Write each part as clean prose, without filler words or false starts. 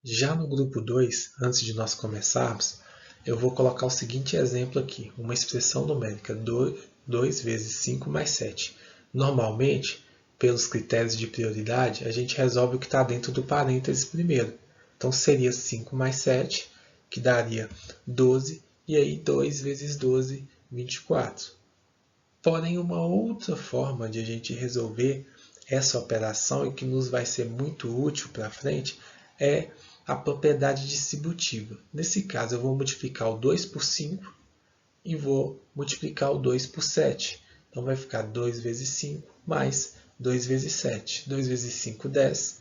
Já no grupo 2, antes de nós começarmos, eu vou colocar o seguinte exemplo aqui, uma expressão numérica 2 vezes 5 mais 7. Normalmente, pelos critérios de prioridade, a gente resolve o que está dentro do parênteses primeiro. Então seria 5 mais 7, que daria 12, e aí 2 vezes 12, 24. Porém, uma outra forma de a gente resolver essa operação e que nos vai ser muito útil para frente é a propriedade distributiva. Nesse caso, eu vou multiplicar o 2 por 5 e vou multiplicar o 2 por 7. Então, vai ficar 2 vezes 5 mais 2 vezes 7. 2 vezes 5, 10.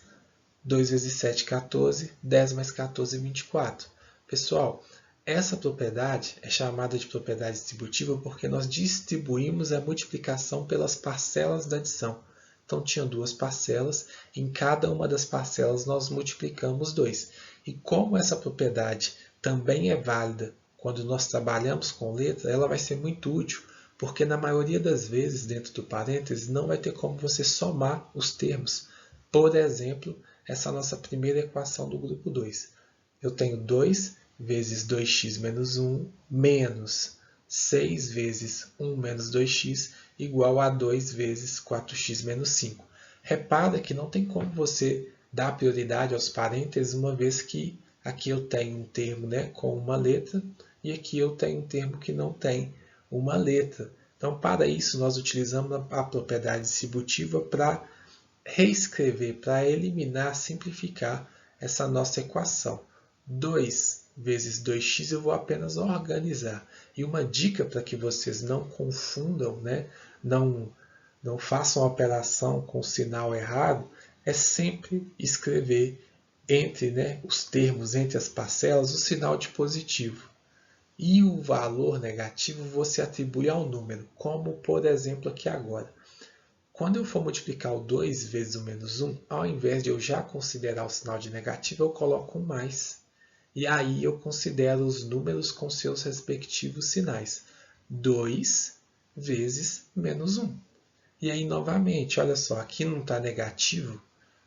2 vezes 7, 14. 10 mais 14, 24. Pessoal, essa propriedade é chamada de propriedade distributiva porque nós distribuímos a multiplicação pelas parcelas da adição. Então, tinha duas parcelas, em cada uma das parcelas nós multiplicamos 2. E como essa propriedade também é válida quando nós trabalhamos com letra, ela vai ser muito útil, porque na maioria das vezes, dentro do parênteses, não vai ter como você somar os termos. Por exemplo, essa nossa primeira equação do grupo 2. Eu tenho 2 vezes 2x menos 1 menos 6 vezes 1 menos 2x igual a 2 vezes 4x menos 5. Repara que não tem como você dar prioridade aos parênteses, uma vez que aqui eu tenho um termo, né, com uma letra e aqui eu tenho um termo que não tem uma letra. Então, para isso, nós utilizamos a propriedade distributiva para reescrever, para eliminar, simplificar essa nossa equação. 2 vezes 2x eu vou apenas organizar. E uma dica para que vocês não confundam, né? não façam a operação com o sinal errado, é sempre escrever entre, né, os termos, entre as parcelas, o sinal de positivo. E o valor negativo você atribui ao número, como por exemplo aqui agora. Quando eu for multiplicar o 2 vezes o menos 1, ao invés de eu já considerar o sinal de negativo, eu coloco um mais. E aí eu considero os números com seus respectivos sinais. 2 vezes menos 1. E aí, novamente, olha só, aqui não está negativo.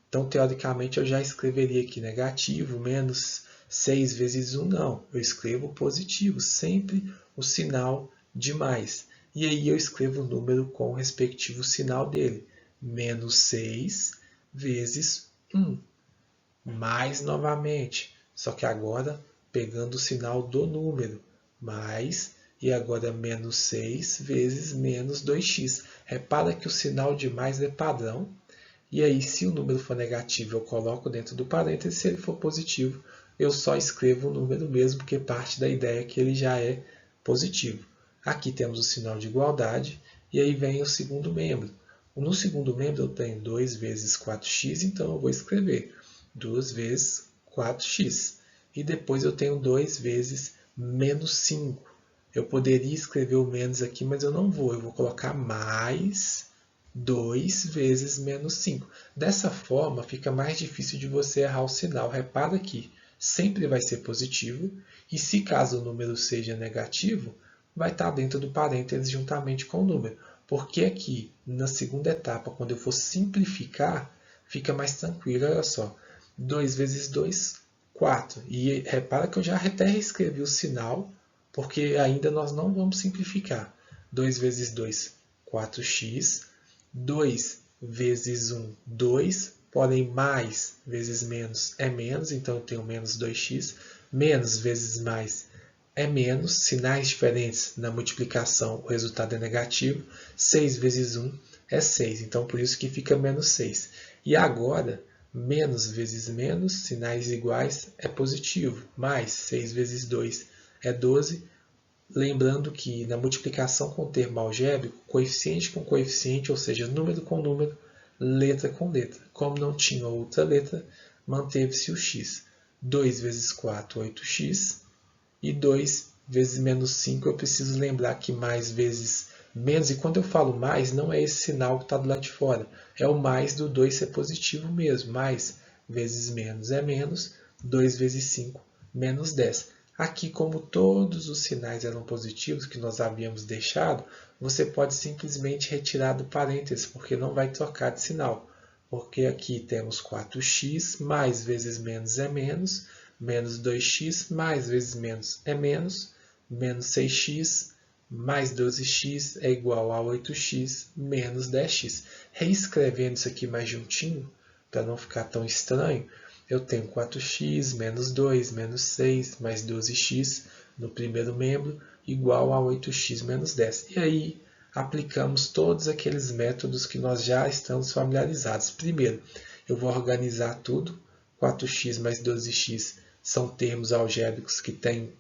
Então, teoricamente, eu já escreveria aqui negativo, menos 6 vezes 1. Não, eu escrevo positivo, sempre o sinal de mais. E aí eu escrevo o número com o respectivo sinal dele. Menos 6 vezes 1. Mais novamente, só que agora pegando o sinal do número. Mais, e agora menos 6 vezes menos 2x. Repara que o sinal de mais é padrão. E aí, se o número for negativo, eu coloco dentro do parênteses. Se ele for positivo, eu só escrevo o número mesmo, porque parte da ideia é que ele já é positivo. Aqui temos o sinal de igualdade, e aí vem o segundo membro. No segundo membro eu tenho 2 vezes 4x, então eu vou escrever 2 vezes 4x. E depois eu tenho 2 vezes menos 5. Eu poderia escrever o menos aqui, mas eu não vou. Eu vou colocar mais 2 vezes menos 5. Dessa forma, fica mais difícil de você errar o sinal. Repara que sempre vai ser positivo, e se caso o número seja negativo, vai estar dentro do parênteses juntamente com o número. Porque aqui, na segunda etapa, quando eu for simplificar, fica mais tranquilo. Olha só, 2 vezes 2, 4. E repara que eu já até reescrevi o sinal, porque ainda nós não vamos simplificar. 2 vezes 2, 4x. 2 vezes 1, 2, porém mais vezes menos é menos, então eu tenho menos 2x, menos vezes mais é menos, sinais diferentes na multiplicação, o resultado é negativo, 6 vezes 1 é 6, então por isso que fica menos 6. E agora, menos vezes menos, sinais iguais, é positivo, mais 6 vezes 2 é 12, lembrando que na multiplicação com termo algébrico, coeficiente com coeficiente, ou seja, número com número, letra com letra. Como não tinha outra letra, manteve-se o x. 2 vezes 4, 8x. E 2 vezes menos 5, eu preciso lembrar que mais vezes menos, e quando eu falo mais, não é esse sinal que está do lado de fora, é o mais do 2 ser positivo mesmo. Mais vezes menos é menos, 2 vezes 5, menos 10. Aqui, como todos os sinais eram positivos que nós havíamos deixado, você pode simplesmente retirar do parênteses, porque não vai trocar de sinal. porque aqui temos 4x, mais vezes menos é menos 2x, mais vezes menos é menos 6x, mais 12x é igual a 8x, menos 10x. Reescrevendo isso aqui mais juntinho, para não ficar tão estranho, eu tenho 4x, menos 2, menos 6, mais 12x no primeiro membro, igual a 8x menos 10. E aí, aplicamos todos aqueles métodos que nós já estamos familiarizados. Primeiro, eu vou organizar tudo. 4x mais 12x são termos algébricos que têm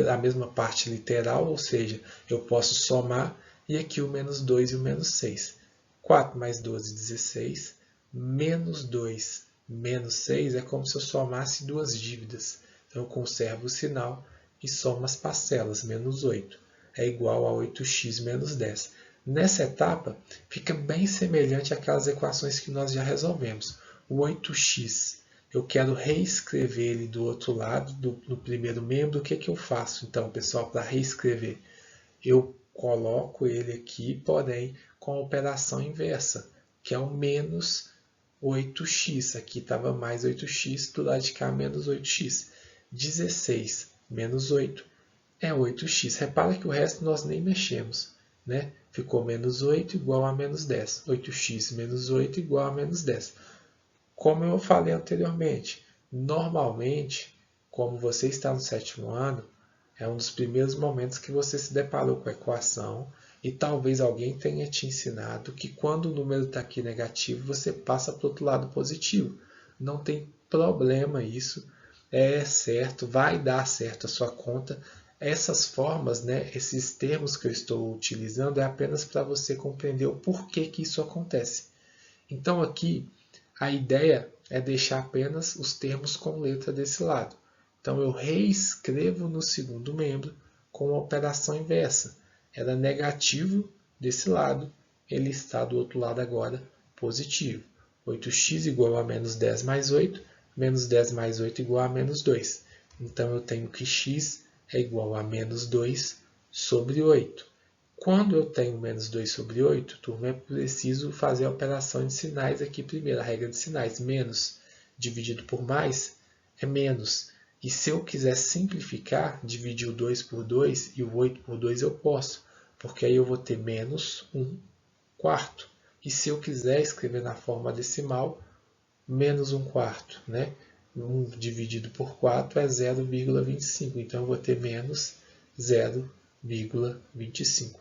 a mesma parte literal, ou seja, eu posso somar, e aqui o menos 2 e o menos 6. 4 mais 12, 16, menos 2, menos 6 é como se eu somasse duas dívidas. Então, eu conservo o sinal e somo as parcelas, menos 8 é igual a 8x menos 10. Nessa etapa, fica bem semelhante àquelas equações que nós já resolvemos. O 8x, eu quero reescrever ele do outro lado, no primeiro membro. O que eu faço, então, pessoal, para reescrever? Eu coloco ele aqui, porém, com a operação inversa, que é o menos 8x. Aqui estava mais 8x, do lado de cá menos 8x. 16 menos 8 é 8x. Repara que o resto nós nem mexemos, né? Ficou menos 8 igual a menos 10. 8x menos 8 igual a menos 10. Como eu falei anteriormente, normalmente, como você está no sétimo ano, é um dos primeiros momentos que você se deparou com a equação e talvez alguém tenha te ensinado que quando o número está aqui negativo, você passa para o outro lado positivo. Não tem problema isso, é certo, vai dar certo a sua conta. Essas formas, né, esses termos que eu estou utilizando é apenas para você compreender o porquê que isso acontece. Então aqui a ideia é deixar apenas os termos com letra desse lado. Então eu reescrevo no segundo membro com a operação inversa. Era negativo desse lado, ele está do outro lado agora positivo. 8x igual a menos 10 mais 8, menos 10 mais 8 igual a menos 2. Então eu tenho que x é igual a menos 2 sobre 8. Quando eu tenho menos 2 sobre 8, turma, é preciso fazer a operação de sinais aqui primeiro, a regra de sinais. Menos dividido por mais é menos. E se eu quiser simplificar, dividir o 2 por 2 e o 8 por 2 eu posso, porque aí eu vou ter menos 1 quarto. E se eu quiser escrever na forma decimal, menos 1 quarto, né? 1 dividido por 4 é 0,25, então eu vou ter menos 0,25.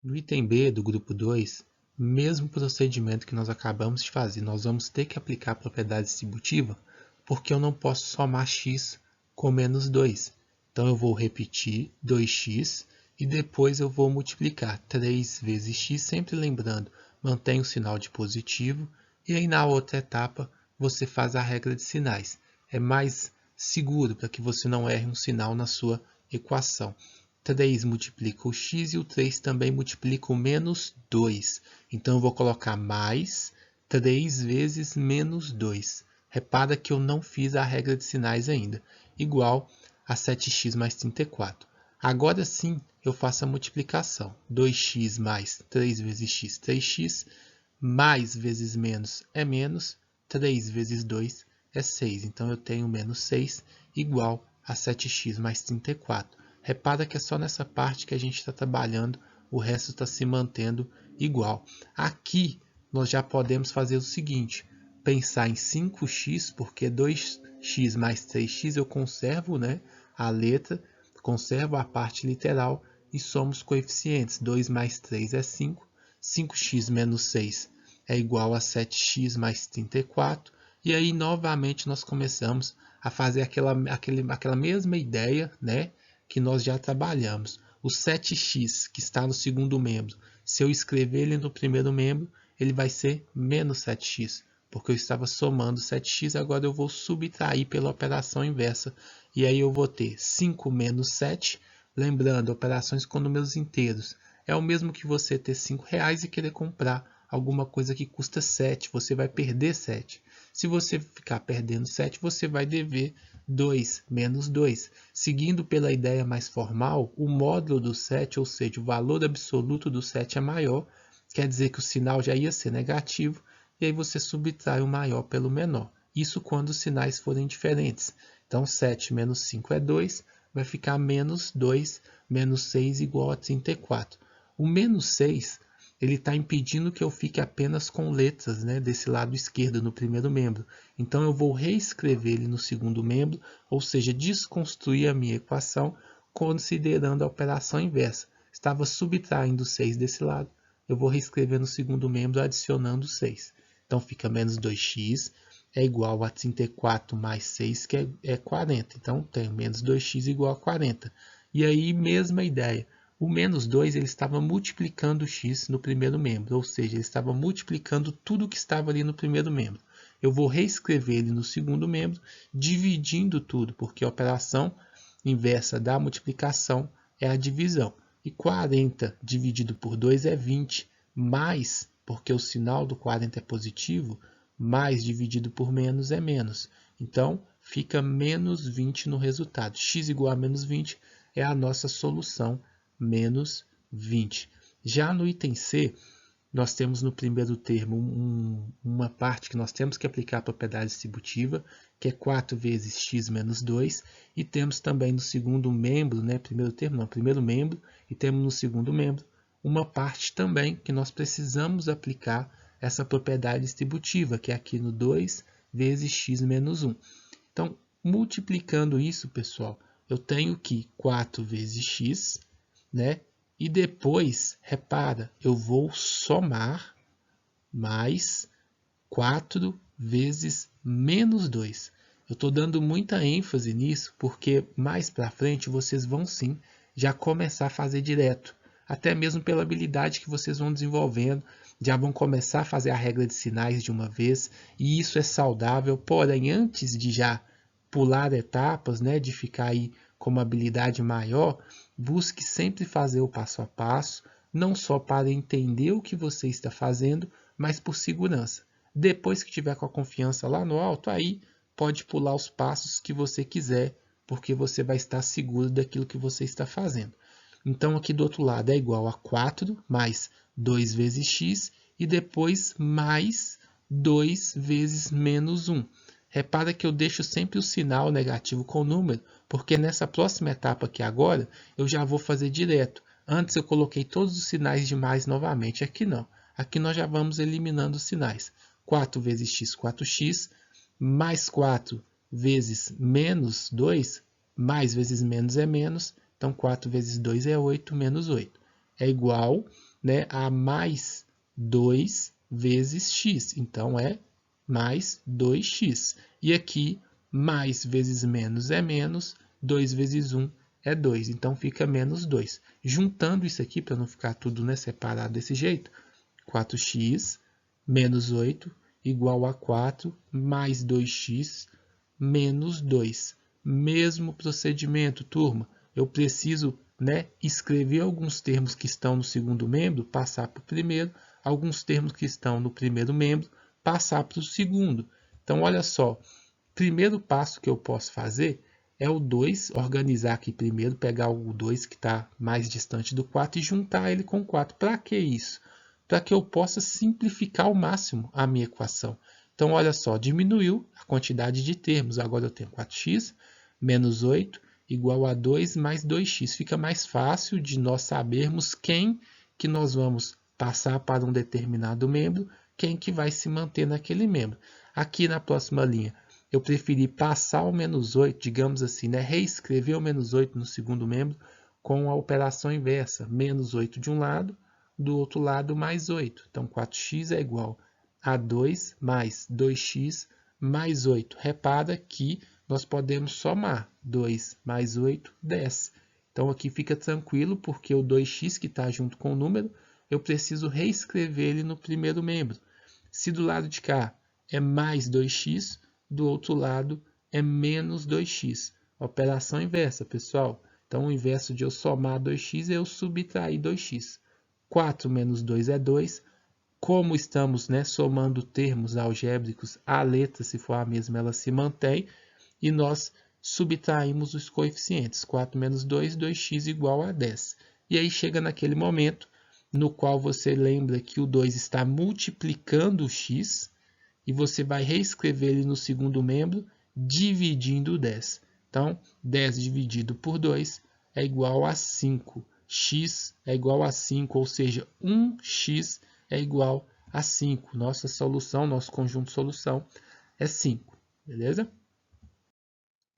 No item B do grupo 2, mesmo procedimento que nós acabamos de fazer, nós vamos ter que aplicar a propriedade distributiva, porque eu não posso somar x com menos 2. Então eu vou repetir 2x e depois eu vou multiplicar 3 vezes x, sempre lembrando, mantém o sinal de positivo, e aí na outra etapa você faz a regra de sinais. É mais seguro para que você não erre um sinal na sua equação. 3 multiplica o x e o 3 também multiplica o menos 2. Então, eu vou colocar mais 3 vezes menos 2. Repara que eu não fiz a regra de sinais ainda. Igual a 7x mais 34. Agora sim, eu faço a multiplicação. 2x mais 3 vezes x, 3x. Mais vezes menos é menos. 3 vezes 2 é 6. Então, eu tenho menos 6 igual a 7x mais 34. Repara que é só nessa parte que a gente está trabalhando, o resto está se mantendo igual. Aqui, nós já podemos fazer o seguinte, pensar em 5x, porque 2x mais 3x eu conservo, né, a letra, conservo a parte literal e somo os coeficientes. 2 mais 3 é 5, 5x menos 6 é igual a 7x mais 34, e aí novamente nós começamos a fazer aquela mesma ideia, né, que nós já trabalhamos. O 7x, que está no segundo membro, se eu escrever ele no primeiro membro, ele vai ser menos 7x, porque eu estava somando 7x, agora eu vou subtrair pela operação inversa, e aí eu vou ter 5 menos 7, lembrando, operações com números inteiros, é o mesmo que você ter R$5 e querer comprar alguma coisa que custa 7, você vai perder 7. Se você ficar perdendo 7, você vai dever 2 menos 2. Seguindo pela ideia mais formal, o módulo do 7, ou seja, o valor absoluto do 7 é maior, quer dizer que o sinal já ia ser negativo, e aí você subtrai o maior pelo menor. Isso quando os sinais forem diferentes. Então, 7 menos 5 é 2, vai ficar menos 2, menos 6 igual a 34. O menos 6, ele está impedindo que eu fique apenas com letras, né, desse lado esquerdo, no primeiro membro. Então, eu vou reescrever ele no segundo membro, ou seja, desconstruir a minha equação, considerando a operação inversa. Estava subtraindo 6 desse lado, eu vou reescrever no segundo membro adicionando 6. Então, fica menos 2x é igual a 34 mais 6, que é 40. Então, tenho menos 2x igual a 40. E aí, mesma ideia. O menos 2 ele estava multiplicando o x no primeiro membro, ou seja, ele estava multiplicando tudo que estava ali no primeiro membro. Eu vou reescrever ele no segundo membro, dividindo tudo, porque a operação inversa da multiplicação é a divisão. E 40 dividido por 2 é 20, mais, porque o sinal do 40 é positivo, mais dividido por menos é menos. Então, fica menos 20 no resultado. X igual a menos 20 é a nossa solução, menos 20. Já no item C, nós temos no primeiro termo uma parte que nós temos que aplicar a propriedade distributiva, que é 4 vezes x menos 2, e temos também no segundo membro, né, primeiro membro, e temos no segundo membro, uma parte também que nós precisamos aplicar essa propriedade distributiva, que é aqui no 2 vezes x menos 1. Então, multiplicando isso, pessoal, eu tenho que 4 vezes x, né? E depois, repara, eu vou somar mais 4 vezes menos 2. Eu estou dando muita ênfase nisso, porque mais para frente vocês vão sim já começar a fazer direto. Até mesmo pela habilidade que vocês vão desenvolvendo, já vão começar a fazer a regra de sinais de uma vez, e isso é saudável, porém antes de já pular etapas, né, de ficar aí com uma habilidade maior, busque sempre fazer o passo a passo, não só para entender o que você está fazendo, mas por segurança. Depois que tiver com a confiança lá no alto, aí pode pular os passos que você quiser, porque você vai estar seguro daquilo que você está fazendo. Então, aqui do outro lado é igual a 4 mais 2 vezes x e depois mais 2 vezes menos 1. Repara que eu deixo sempre o sinal negativo com o número, porque nessa próxima etapa aqui agora, eu já vou fazer direto. Antes eu coloquei todos os sinais de mais novamente, aqui não. Aqui nós já vamos eliminando os sinais. 4 vezes x, 4x, mais 4 vezes menos 2, mais vezes menos é menos, então 4 vezes 2 é 8, menos 8. É igual, né, a mais 2 vezes x, então é mais 2x. E aqui, mais vezes menos é menos, 2 vezes 1 é 2, então fica menos 2. Juntando isso aqui, para não ficar tudo, né, separado desse jeito, 4x menos 8 igual a 4 mais 2x menos 2. Mesmo procedimento, turma. Eu preciso, né, escrever alguns termos que estão no segundo membro, passar para o primeiro, alguns termos que estão no primeiro membro, passar para o segundo. Então, olha só, primeiro passo que eu posso fazer é o 2, organizar aqui primeiro, pegar o 2 que está mais distante do 4 e juntar ele com o 4. Para que isso? Para que eu possa simplificar ao máximo a minha equação. Então, olha só, diminuiu a quantidade de termos. Agora eu tenho 4x menos 8 igual a 2 mais 2x. Fica mais fácil de nós sabermos quem que nós vamos passar para um determinado membro, quem que vai se manter naquele membro. Aqui na próxima linha, eu preferi passar o menos 8, digamos assim, né? Reescrever o menos 8 no segundo membro com a operação inversa. Menos 8 de um lado, do outro lado mais 8. Então, 4x é igual a 2 mais 2x mais 8. Repara que nós podemos somar 2 mais 8, 10. Então, aqui fica tranquilo, porque o 2x que está junto com o número, eu preciso reescrever ele no primeiro membro. Se do lado de cá é mais 2x, do outro lado é menos 2x. Operação inversa, pessoal. Então, o inverso de eu somar 2x é eu subtrair 2x. 4 menos 2 é 2. Como estamos, né, somando termos algébricos, a letra, se for a mesma, ela se mantém. E nós subtraímos os coeficientes. 4 menos 2, 2x igual a 10. E aí chega naquele momento no qual você lembra que o 2 está multiplicando o x, e você vai reescrever ele no segundo membro, dividindo 10. Então, 10 dividido por 2 é igual a 5. X é igual a 5, ou seja, 1x é igual a 5. Nossa solução, nosso conjunto de solução é 5, beleza?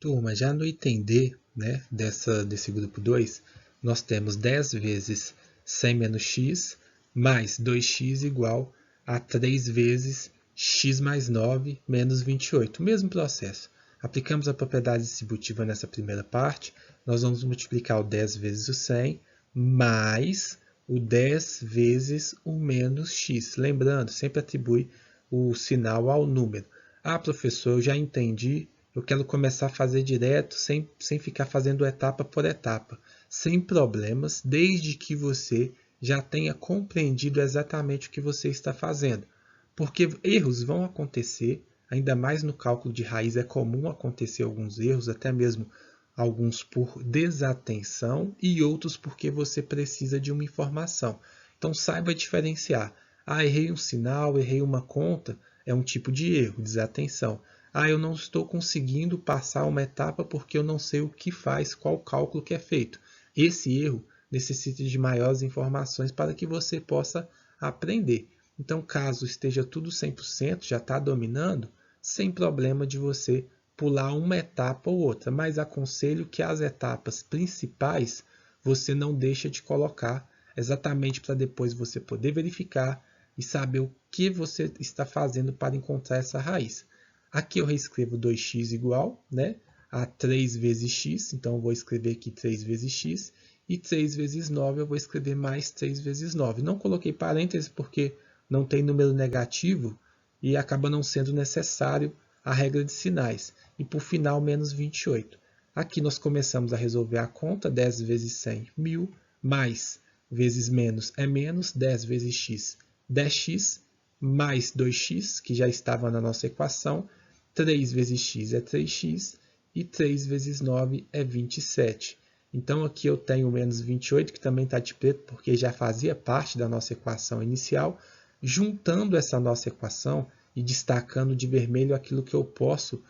Turma, já no item D, né, desse grupo 2, nós temos 10 vezes 100 menos x, mais 2x igual a 3 vezes x mais 9 menos 28. Mesmo processo. Aplicamos a propriedade distributiva nessa primeira parte, nós vamos multiplicar o 10 vezes o 100, mais o 10 vezes o menos x. Lembrando, sempre atribui o sinal ao número. Ah, professor, eu já entendi, eu quero começar a fazer direto, sem ficar fazendo etapa por etapa. Sem problemas, desde que você já tenha compreendido exatamente o que você está fazendo. Porque erros vão acontecer, ainda mais no cálculo de raiz é comum acontecer alguns erros, até mesmo alguns por desatenção e outros porque você precisa de uma informação. Então saiba diferenciar. Ah, errei um sinal, errei uma conta, é um tipo de erro, desatenção. Ah, eu não estou conseguindo passar uma etapa porque eu não sei o que faz, qual cálculo que é feito. Esse erro necessita de maiores informações para que você possa aprender. Então, caso esteja tudo 100%, já está dominando, sem problema de você pular uma etapa ou outra, mas aconselho que as etapas principais você não deixa de colocar, exatamente para depois você poder verificar e saber o que você está fazendo para encontrar essa raiz. Aqui eu reescrevo 2x igual, né, a 3 vezes x, então eu vou escrever aqui 3 vezes x, e 3 vezes 9 eu vou escrever mais 3 vezes 9. Não coloquei parênteses porque não tem número negativo e acaba não sendo necessário a regra de sinais. E por final, menos 28. Aqui nós começamos a resolver a conta, 10 vezes 100, 1000, mais vezes menos é menos, 10 vezes x, 10x, mais 2x, que já estava na nossa equação, 3 vezes x é 3x, e 3 vezes 9 é 27. Então aqui eu tenho menos 28, que também está de preto, porque já fazia parte da nossa equação inicial. Juntando essa nossa equação e destacando de vermelho aquilo que eu posso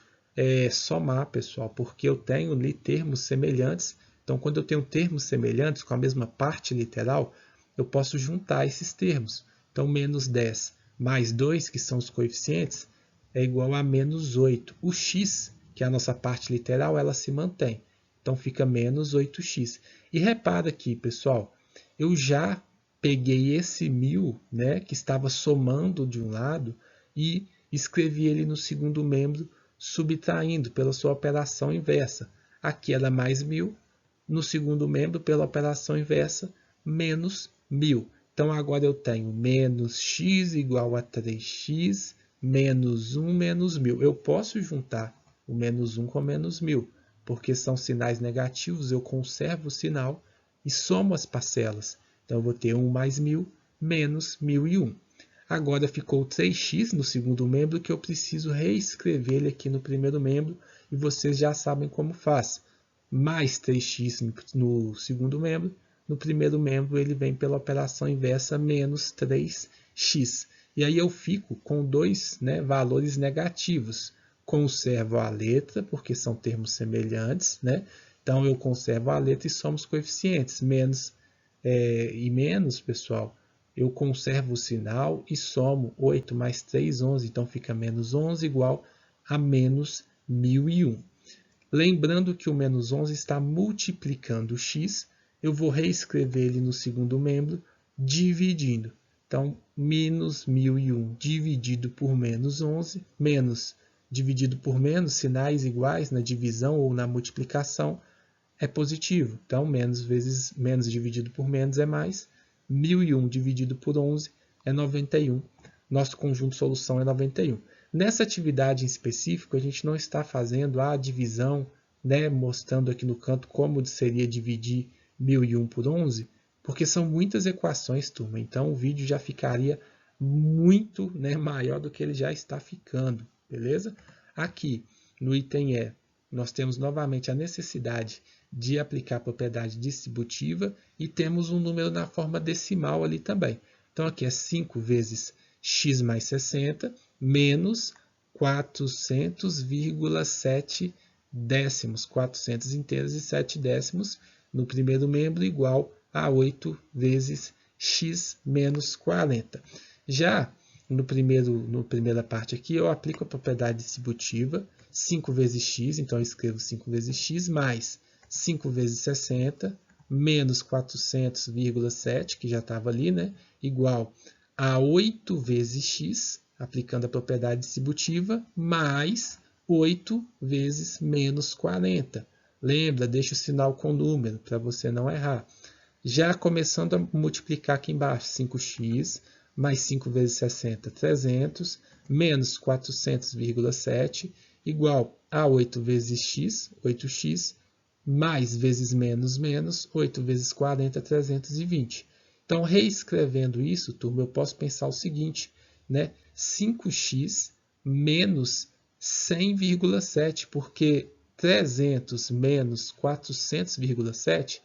somar, pessoal, porque eu tenho ali termos semelhantes. Então, quando eu tenho termos semelhantes com a mesma parte literal, eu posso juntar esses termos. Então, menos 10 mais 2, que são os coeficientes, é igual a menos 8. O x, que é a nossa parte literal, ela se mantém. Então, fica menos 8x. E repara aqui, pessoal, eu já peguei esse 1000, né, que estava somando de um lado, e escrevi ele no segundo membro, subtraindo pela sua operação inversa. Aqui era mais 1000, no segundo membro, pela operação inversa, menos 1000. Então, agora eu tenho menos x igual a 3x, menos 1 menos 1000. Eu posso juntar o menos 1 com menos 1000, porque são sinais negativos, eu conservo o sinal e somo as parcelas. Então, eu vou ter 1 mais 1000 menos 1001. Agora ficou 3x no segundo membro, que eu preciso reescrever ele aqui no primeiro membro, e vocês já sabem como faz. Mais 3x no segundo membro, no primeiro membro ele vem pela operação inversa, menos 3x. E aí eu fico com dois valores negativos. Conservo a letra, porque são termos semelhantes, né? Então eu conservo a letra e somo os coeficientes. Menos e menos, pessoal, eu conservo o sinal e somo 8 mais 3, 11. Então fica menos 11 igual a menos 1001. Lembrando que o menos 11 está multiplicando o x, eu vou reescrever ele no segundo membro, dividindo. Então, menos 1001 dividido por menos 11, menos dividido por menos, sinais iguais na divisão ou na multiplicação, é positivo. Então, menos vezes menos dividido por menos é mais. 1001 dividido por 11 é 91. Nosso conjunto de solução é 91. Nessa atividade em específico, a gente não está fazendo a divisão, mostrando aqui no canto como seria dividir 1001 por 11, porque são muitas equações, turma. Então, o vídeo já ficaria muito maior do que ele já está ficando, beleza? Aqui, no item E, nós temos novamente a necessidade de aplicar a propriedade distributiva e temos um número na forma decimal ali também. Então, aqui é 5 vezes x mais 60, menos 400,7 décimos, 400 inteiros e 7 décimos no primeiro membro igual a 8 vezes x menos 40. Já na primeira parte aqui, eu aplico a propriedade distributiva, 5 vezes x, então eu escrevo 5 vezes x, mais 5 vezes 60, menos 400,7, que já estava ali, né? Igual a 8 vezes x, aplicando a propriedade distributiva, mais 8 vezes menos 40. Lembra, deixa o sinal com número, para você não errar. Já começando a multiplicar aqui embaixo, 5x, mais 5 vezes 60, 300, menos 400,7, igual a 8 vezes x, 8x, mais vezes menos, menos, 8 vezes 40, 320. Então, reescrevendo isso, turma, eu posso pensar o seguinte, né? 5x menos 100,7, porque 300 menos 400,7,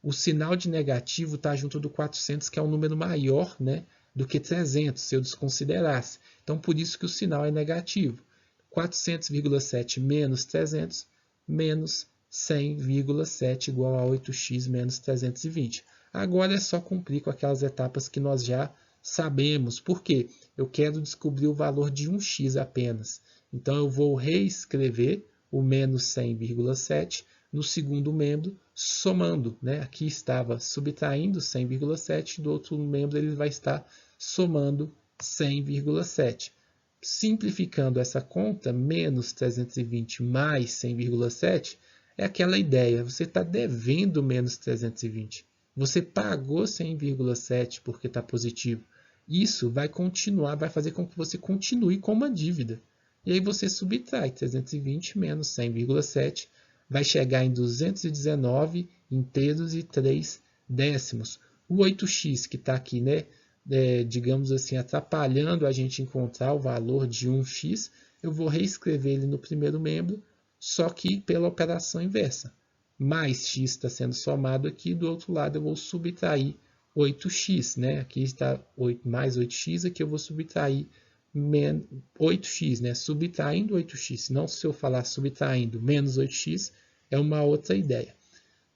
o sinal de negativo está junto do 400, que é um número maior, né, do que 300, se eu desconsiderasse. Então, por isso que o sinal é negativo. 400,7 menos 300, menos 100,7 igual a 8x menos 320. Agora é só cumprir com aquelas etapas que nós já sabemos. Por quê? Eu quero descobrir o valor de 1x apenas. Então, eu vou reescrever o menos 100,7 no segundo membro, somando, né? Aqui estava subtraindo 100,7, do outro membro ele vai estar somando 100,7. Simplificando essa conta, menos 320 mais 100,7, é aquela ideia, você está devendo menos 320. Você pagou 100,7 porque está positivo. Isso vai continuar, vai fazer com que você continue com uma dívida. E aí você subtrai 320 menos 100,7, vai chegar em 219 inteiros e 3 décimos. O 8x que está aqui, né, digamos assim, atrapalhando a gente encontrar o valor de 1x, eu vou reescrever ele no primeiro membro, só que pela operação inversa. Mais x está sendo somado aqui, do outro lado eu vou subtrair 8x, né? Aqui está 8, mais 8x, aqui eu vou subtrair 8x, né? Subtraindo 8x. Não, se eu falar subtraindo menos 8x, é uma outra ideia.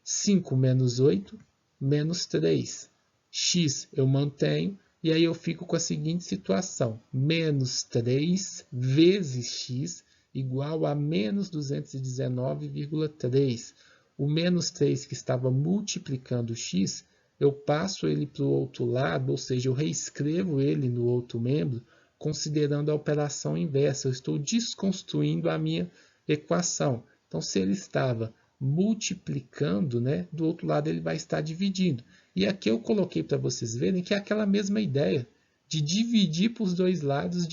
5 menos 8, menos 3. X eu mantenho, e aí eu fico com a seguinte situação. Menos 3 vezes x igual a menos 219,3. O menos 3 que estava multiplicando x, eu passo ele para o outro lado, ou seja, eu reescrevo ele no outro membro, considerando a operação inversa. Eu estou desconstruindo a minha equação. Então, se ele estava multiplicando, né, do outro lado ele vai estar dividindo. E aqui eu coloquei para vocês verem que é aquela mesma ideia de dividir por os dois lados,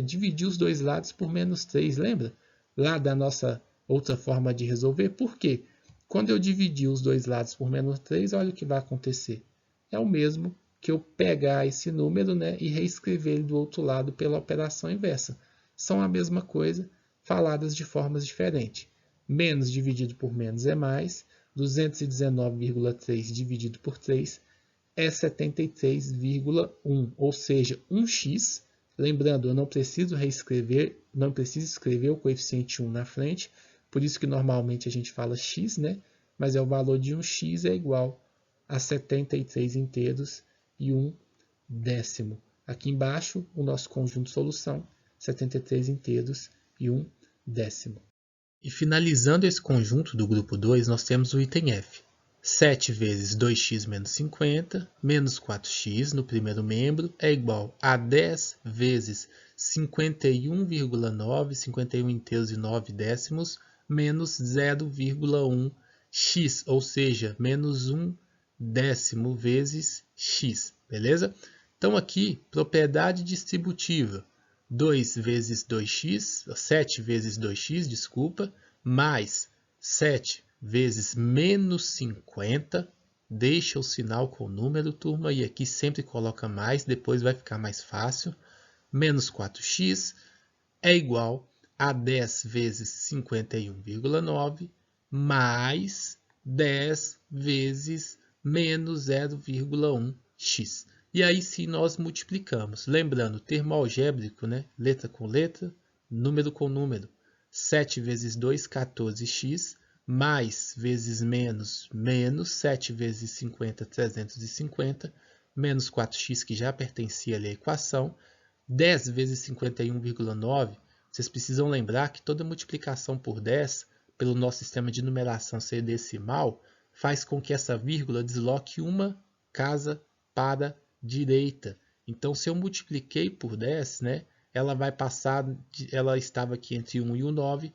dividir os dois lados por menos 3. Lembra? Lá da nossa outra forma de resolver. Por quê? Quando eu dividir os dois lados por menos 3, olha o que vai acontecer. É o mesmo que eu pegar esse número, né, e reescrever ele do outro lado pela operação inversa. São a mesma coisa, faladas de formas diferentes. Menos dividido por menos é mais. 219,3 dividido por 3 é 73,1. Ou seja, 1x. Lembrando, eu não preciso reescrever, não preciso escrever o coeficiente 1 na frente. Por isso que normalmente a gente fala x, né? Mas é o valor de 1x é igual a 73 inteiros e 1 décimo. Aqui embaixo, o nosso conjunto de solução, 73 inteiros e 1 décimo. E finalizando esse conjunto do grupo 2, nós temos o item F. 7 vezes 2x menos 50, menos 4x no primeiro membro, é igual a 10 vezes 51,9, 51 inteiros e 9 décimos, menos 0,1x, ou seja, menos 1 décimo vezes x, beleza? Então aqui, propriedade distributiva. 2 vezes 2x, 7 vezes 2x, desculpa, mais 7 vezes menos 50, deixa o sinal com o número, turma, e aqui sempre coloca mais, depois vai ficar mais fácil, menos 4x é igual a 10 vezes 51,9, mais 10 vezes menos 0,1x. E aí sim nós multiplicamos. Lembrando, termo algébrico, né? Letra com letra, número com número. 7 vezes 2, 14x, mais vezes menos, menos 7 vezes 50, 350, menos 4x, que já pertencia ali à equação. 10 vezes 51,9, vocês precisam lembrar que toda multiplicação por 10, pelo nosso sistema de numeração ser decimal, faz com que essa vírgula desloque uma casa para a direita. Então, se eu multipliquei por 10, né, ela vai passar, ela estava aqui entre 1 e o 9,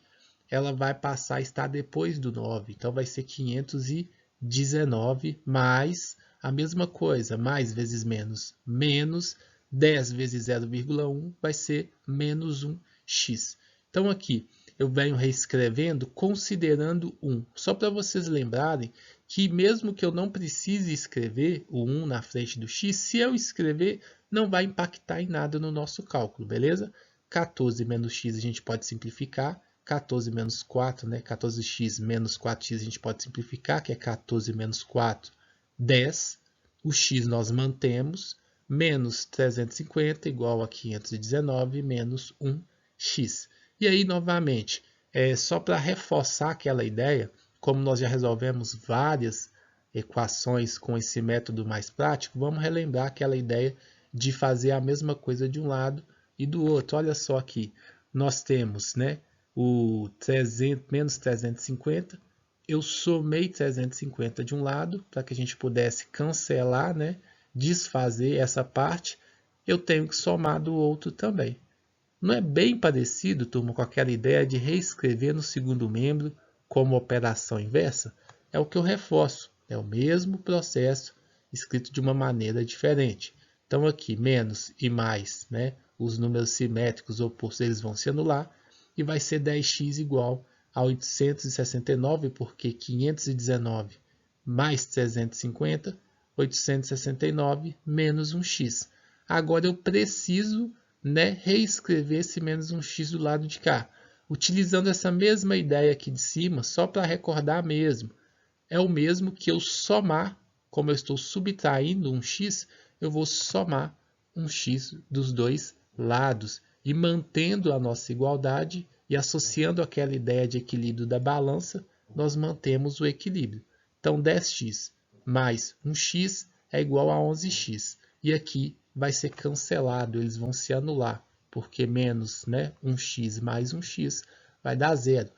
ela vai passar a estar depois do 9. Então, vai ser 519 mais a mesma coisa, mais vezes menos, menos 10 vezes 0,1 vai ser menos 1x. Então, aqui eu venho reescrevendo considerando 1. Só para vocês lembrarem que mesmo que eu não precise escrever o 1 na frente do x, se eu escrever, não vai impactar em nada no nosso cálculo, beleza? 14 menos x a gente pode simplificar. 14 menos 4, né? 14x menos 4x a gente pode simplificar, que é 14 menos 4, 10. O x nós mantemos. Menos 350 igual a 519 menos 1x. E aí, novamente, só para reforçar aquela ideia, como nós já resolvemos várias equações com esse método mais prático, vamos relembrar aquela ideia de fazer a mesma coisa de um lado e do outro. Olha só aqui, nós temos, né, o menos 350, eu somei 350 de um lado, para que a gente pudesse cancelar, né, desfazer essa parte, eu tenho que somar do outro também. Não é bem parecido, turma, com aquela ideia de reescrever no segundo membro como operação inversa? É o que eu reforço, é o mesmo processo escrito de uma maneira diferente. Então aqui, menos e mais, né, os números simétricos opostos eles vão se anular, e vai ser 10x igual a 869, porque 519 mais 350, 869 menos 1x. Agora eu preciso, né, reescrever esse menos 1x do lado de cá. Utilizando essa mesma ideia aqui de cima, só para recordar mesmo. É o mesmo que eu somar, como eu estou subtraindo 1x, eu vou somar 1x dos dois lados. E mantendo a nossa igualdade e associando aquela ideia de equilíbrio da balança, nós mantemos o equilíbrio. Então, 10x mais 1x é igual a 11x. E aqui vai ser cancelado, eles vão se anular, porque menos, né, 1x mais 1x vai dar zero.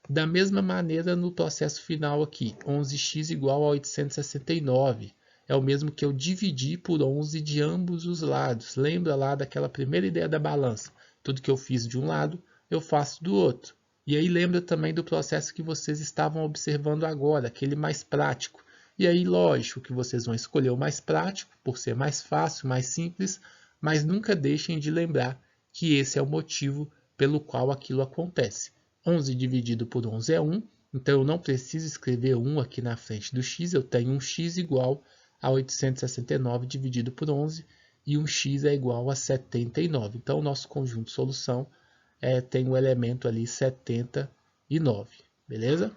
Da mesma maneira, no processo final aqui, 11x igual a 869. É o mesmo que eu dividi por 11 de ambos os lados. Lembra lá daquela primeira ideia da balança? Tudo que eu fiz de um lado, eu faço do outro. E aí lembra também do processo que vocês estavam observando agora, aquele mais prático. E aí, lógico que vocês vão escolher o mais prático, por ser mais fácil, mais simples, mas nunca deixem de lembrar que esse é o motivo pelo qual aquilo acontece. 11 dividido por 11 é 1, então eu não preciso escrever 1 aqui na frente do x, eu tenho um x igual a 869 dividido por 11, e um x é igual a 79. Então, o nosso conjunto de solução tem o elemento ali 79, beleza?